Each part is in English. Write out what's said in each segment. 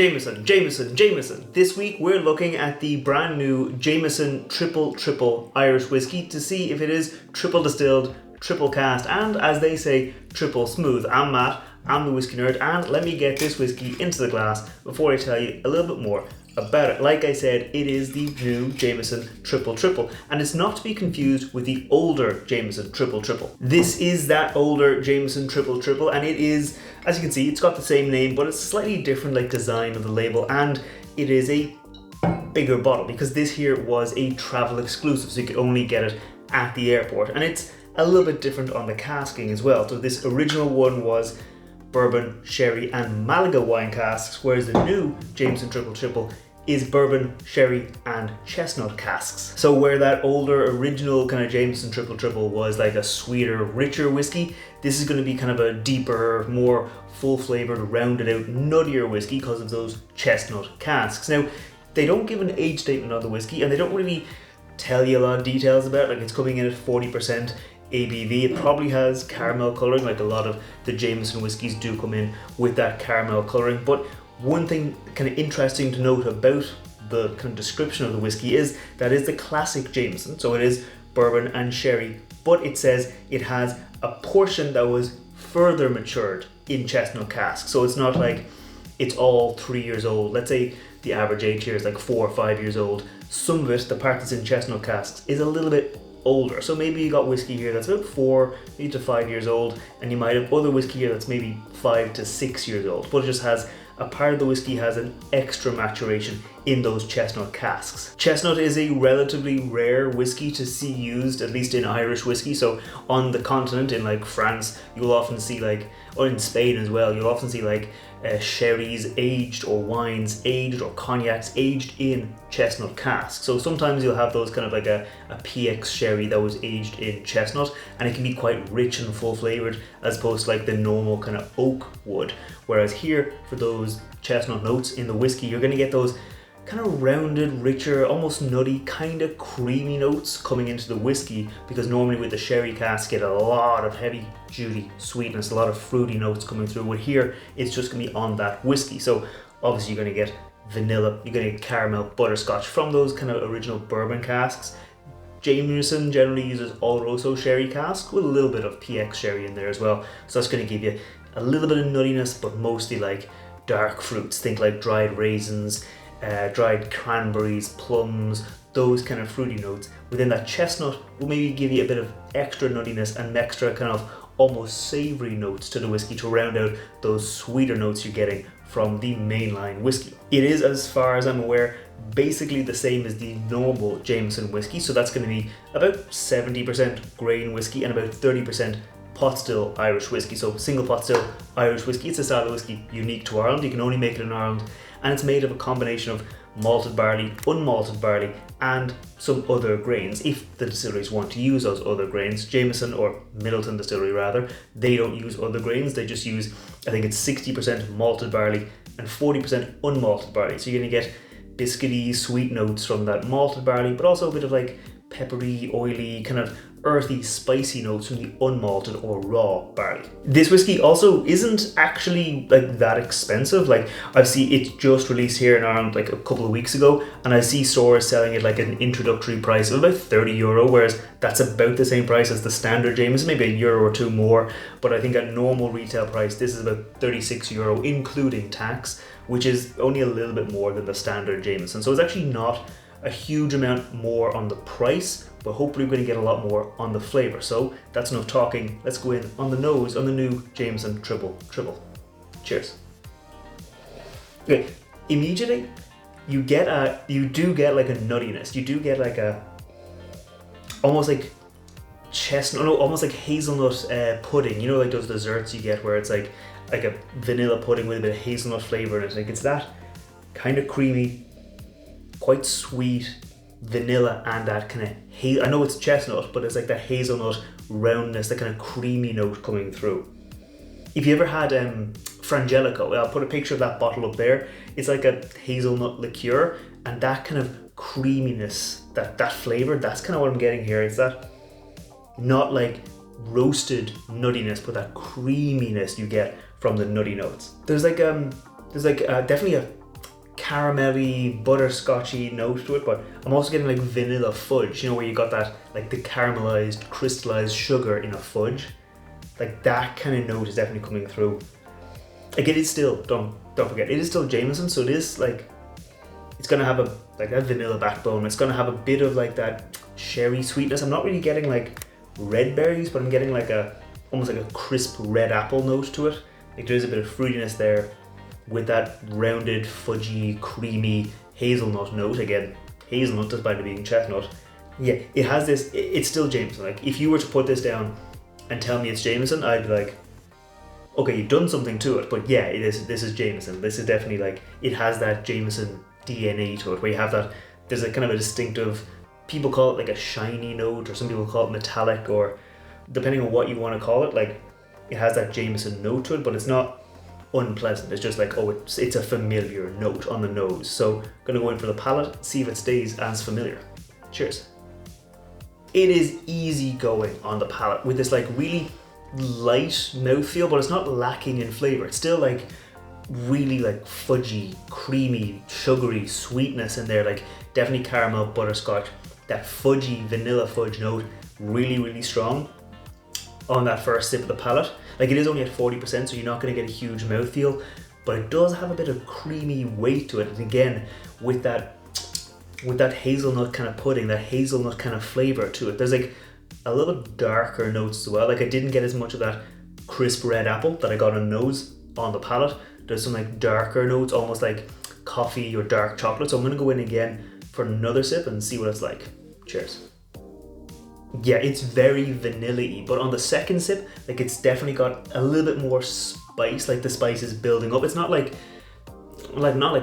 Jameson. This week we're looking at the brand new Jameson Triple Triple Irish whiskey to see if it is triple distilled, triple casked, and as they say, triple smooth. I'm Matt, I'm the whiskey nerd, and let me get this whiskey into the glass before I tell you a little bit more about it. Like I said, it is the new Jameson Triple Triple, and it's not to be confused with the older Jameson Triple Triple. This is that older Jameson Triple Triple, and it is, as you can see, it's got the same name, but it's slightly different design of the label, and it is a bigger bottle because this here was a travel exclusive, so you could only get it at the airport, and it's a little bit different on the casking as well. So this original one was bourbon, sherry, and Malaga wine casks, whereas the new Jameson Triple Triple is bourbon, sherry, and chestnut casks. So where that older original kind of Jameson Triple Triple was like a sweeter, richer whiskey, this is going to be kind of a deeper, more full-flavored, rounded out, nuttier whiskey because of those chestnut casks. Now, they don't give an age statement on the whiskey, and they don't really tell you a lot of details about it. Like, it's coming in at 40% ABV. It probably has caramel colouring, like a lot of the Jameson whiskies do come in with that caramel colouring. But one thing kind of interesting to note about the kind of description of the whiskey is that is the classic Jameson. So it is bourbon and sherry, but it says it has a portion that was further matured in chestnut cask. So it's not like it's all 3 years old. Let's say the average age here is like 4 or 5 years old. Some of it, the part that's in chestnut casks, is a little bit older. So maybe you got whiskey here that's about 4 maybe to 5 years old, and you might have other whiskey here that's maybe 5 to 6 years old, but it just has a part of the whiskey has an extra maturation in those chestnut casks. Chestnut is a relatively rare whiskey to see used, at least in Irish whiskey. So on the continent, in like France, you'll often see or in Spain as well, you'll often see sherries aged, or wines aged, or cognacs aged in chestnut casks. So sometimes you'll have those kind of like a PX sherry that was aged in chestnut, and it can be quite rich and full flavored as opposed to like the normal kind of oak wood. Whereas here, for those chestnut notes in the whiskey, you're going to get those kind of rounded, richer, almost nutty, kind of creamy notes coming into the whiskey, because normally with the sherry cask you get a lot of heavy duty sweetness, a lot of fruity notes coming through. With here, it's just going to be on that whiskey. So obviously you're going to get vanilla, you're going to get caramel, butterscotch from those kind of original bourbon casks. Jameson generally uses Oloroso sherry cask with a little bit of PX sherry in there as well. So that's going to give you a little bit of nuttiness, but mostly like dark fruits. Think like dried raisins, dried cranberries, plums, those kind of fruity notes. Within that chestnut will maybe give you a bit of extra nuttiness and extra kind of almost savory notes to the whiskey to round out those sweeter notes you're getting from the mainline whiskey. It is, as far as I'm aware, basically the same as the normal Jameson whiskey. So that's going to be about 70% grain whiskey and about 30% pot still Irish whiskey. So single pot still Irish whiskey. It's a style of whiskey unique to Ireland. You can only make it in Ireland, and it's made of a combination of malted barley, unmalted barley, and some other grains. If the distilleries want to use those other grains, Jameson, or Middleton Distillery rather, they don't use other grains. They just use, I think it's 60% malted barley and 40% unmalted barley. So you're going to get biscuity, sweet notes from that malted barley, but also a bit of like peppery, oily, kind of earthy, spicy notes from the unmalted or raw barley. This whiskey also isn't actually like that expensive. Like, I've seen it just released here in Ireland like a couple of weeks ago, and I see stores selling it like an introductory price of about €30, whereas that's about the same price as the standard Jameson, maybe €1 or 2 more. But I think at normal retail price, this is about €36 including tax, which is only a little bit more than the standard Jameson. So it's actually not a huge amount more on the price, but hopefully we're going to get a lot more on the flavour. So that's enough talking. Let's go in on the nose on the new Jameson Triple Triple. Cheers. Okay, immediately you do get like a nuttiness. You do get like a almost like chestnut, no, almost like hazelnut pudding. You know, like those desserts you get where it's like a vanilla pudding with a bit of hazelnut flavour in it. Like, it's that kind of creamy, quite sweet vanilla, and that kind of I know it's chestnut, but it's like that hazelnut roundness, that kind of creamy note coming through. If you ever had Frangelico, I'll put a picture of that bottle up there. It's like a hazelnut liqueur, and that kind of creaminess, that flavour, that's kind of what I'm getting here. It's that not like roasted nuttiness, but that creaminess you get from the nutty notes. There's definitely a caramelly, butterscotchy note to it, but I'm also getting like vanilla fudge, where you got that, like the caramelized, crystallized sugar in a fudge. Like that kind of note is definitely coming through. Like it is still, don't forget, it is still Jameson, so it is like, it's gonna have a like that vanilla backbone. It's gonna have a bit of like that sherry sweetness. I'm not really getting like red berries, but I'm getting like almost like a crisp red apple note to it. Like there is a bit of fruitiness there with that rounded, fudgy, creamy hazelnut note. Again, hazelnut despite it being chestnut. Yeah, it has this, it's still Jameson. Like if you were to put this down and tell me it's Jameson, I'd be like, okay, you've done something to it, but yeah, this is Jameson. This is definitely like, it has that Jameson DNA to it, where you have that, there's a kind of a distinctive, people call it like a shiny note, or some people call it metallic, or depending on what you want to call it, like it has that Jameson note to it, but it's not unpleasant. It's just like, oh, it's a familiar note on the nose. So I'm gonna go in for the palate, see if it stays as familiar. Cheers. It is easy going on the palate with this like really light mouthfeel, but it's not lacking in flavor. It's still like really like fudgy, creamy, sugary sweetness in there, like definitely caramel, butterscotch, that fudgy vanilla fudge note, really strong on that first sip of the palate. Like it is only at 40%, so you're not going to get a huge mouthfeel, but it does have a bit of creamy weight to it. And again, with that hazelnut kind of pudding, that hazelnut kind of flavor to it. There's like a little darker notes as well. Like I didn't get as much of that crisp red apple that I got on the nose on the palate. There's some like darker notes, almost like coffee or dark chocolate. So I'm going to go in again for another sip and see what it's like. Cheers. Yeah, it's very vanilla-y, but on the second sip, like it's definitely got a little bit more spice, like the spice is building up. It's not like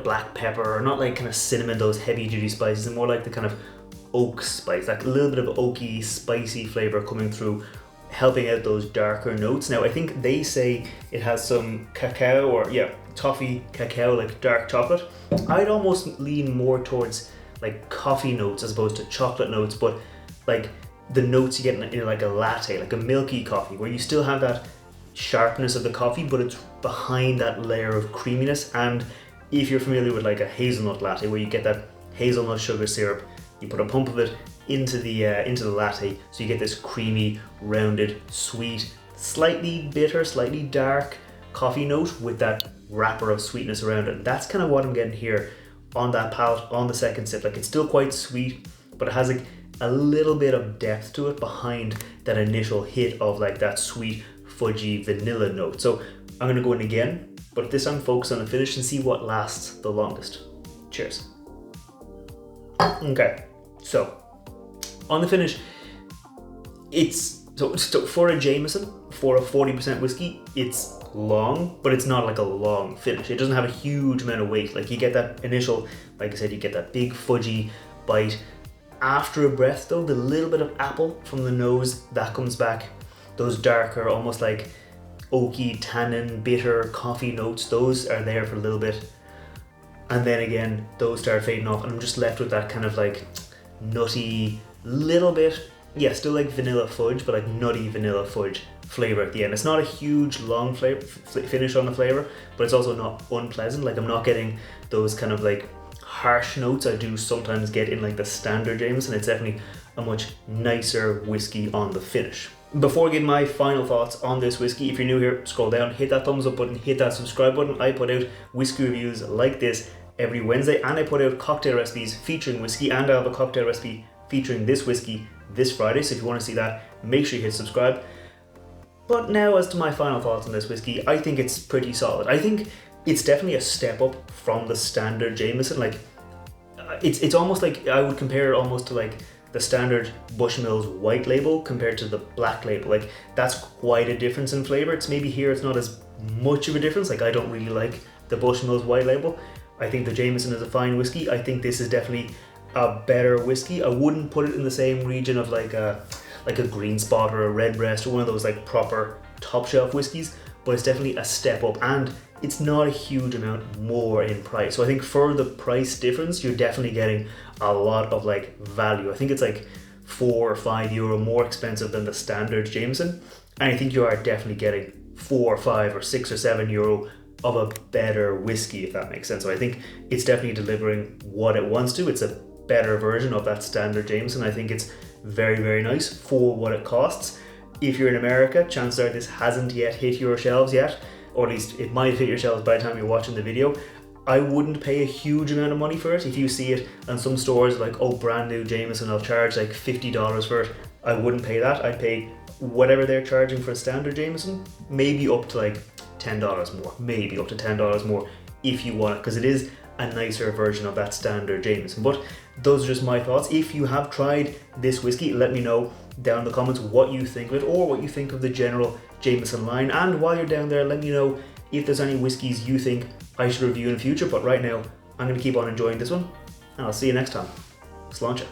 black pepper, or not like kind of cinnamon, those heavy duty spices, and more like the kind of oak spice, like a little bit of oaky, spicy flavor coming through, helping out those darker notes. Now I think they say it has some cacao, or toffee cacao, like dark chocolate. I'd almost lean more towards like coffee notes as opposed to chocolate notes, but like the notes you get in like a latte, like a milky coffee, where you still have that sharpness of the coffee, but it's behind that layer of creaminess. And if you're familiar with like a hazelnut latte, where you get that hazelnut sugar syrup, you put a pump of it into the latte, so you get this creamy, rounded, sweet, slightly bitter, slightly dark coffee note with that wrapper of sweetness around it. And that's kind of what I'm getting here on that palate on the second sip. Like it's still quite sweet, but it has like a little bit of depth to it behind that initial hit of like that sweet, fudgy vanilla note. So I'm gonna go in again, but this time focus on the finish and see what lasts the longest. Cheers. Okay, so on the finish, it's so for a Jameson, for a 40% whiskey, it's long, but it's not like a long finish. It doesn't have a huge amount of weight. Like you get that initial, like I said, you get that big fudgy bite. After a breath though, the little bit of apple from the nose, that comes back. Those darker, almost like oaky, tannin, bitter coffee notes, those are there for a little bit. And then again, those start fading off, and I'm just left with that kind of like nutty, little bit, still like vanilla fudge, but like nutty vanilla fudge flavor at the end. It's not a huge long finish on the flavor, but it's also not unpleasant. Like I'm not getting those kind of like harsh notes I do sometimes get in like the standard Jameson. It's definitely a much nicer whiskey on the finish. Before I give my final thoughts on this whiskey, if you're new here, scroll down, hit that thumbs up button, hit that subscribe button. I put out whiskey reviews like this every Wednesday, and I put out cocktail recipes featuring whiskey, and I have a cocktail recipe featuring this whiskey this Friday. So if you want to see that, make sure you hit subscribe. But now as to my final thoughts on this whiskey, I think it's pretty solid. I think it's definitely a step up from the standard Jameson. Like it's almost like, I would compare it almost to like the standard Bushmills white label compared to the black label. Like that's quite a difference in flavor. It's maybe here it's not as much of a difference. Like I don't really like the Bushmills white label. I think the Jameson is a fine whiskey. I think this is definitely a better whiskey. I wouldn't put it in the same region of like a Green Spot or a Redbreast or one of those like proper top shelf whiskeys, but it's definitely a step up, and it's not a huge amount more in price. So I think for the price difference, you're definitely getting a lot of like value. I think it's like €4 or €5 more expensive than the standard Jameson, and I think you are definitely getting €4 or €5 or €6 or €7 of a better whiskey, if that makes sense. So I think it's definitely delivering what it wants to. It's a better version of that standard Jameson. I think it's very, very nice for what it costs. If you're in America, chances are this hasn't yet hit your shelves yet, or at least it might hit your shelves by the time you're watching the video. I wouldn't pay a huge amount of money for it. If you see it in some stores like, oh, brand new Jameson, I'll charge like $50 for it, I wouldn't pay that. I'd pay whatever they're charging for a standard Jameson, maybe up to like $10 more, maybe up to $10 more if you want it, because it is a nicer version of that standard Jameson. But those are just my thoughts. If you have tried this whiskey, let me know down in the comments what you think of it, or what you think of the general Jameson line. And while you're down there, let me know if there's any whiskies you think I should review in the future. But right now, I'm going to keep on enjoying this one, and I'll see you next time. Sláinte.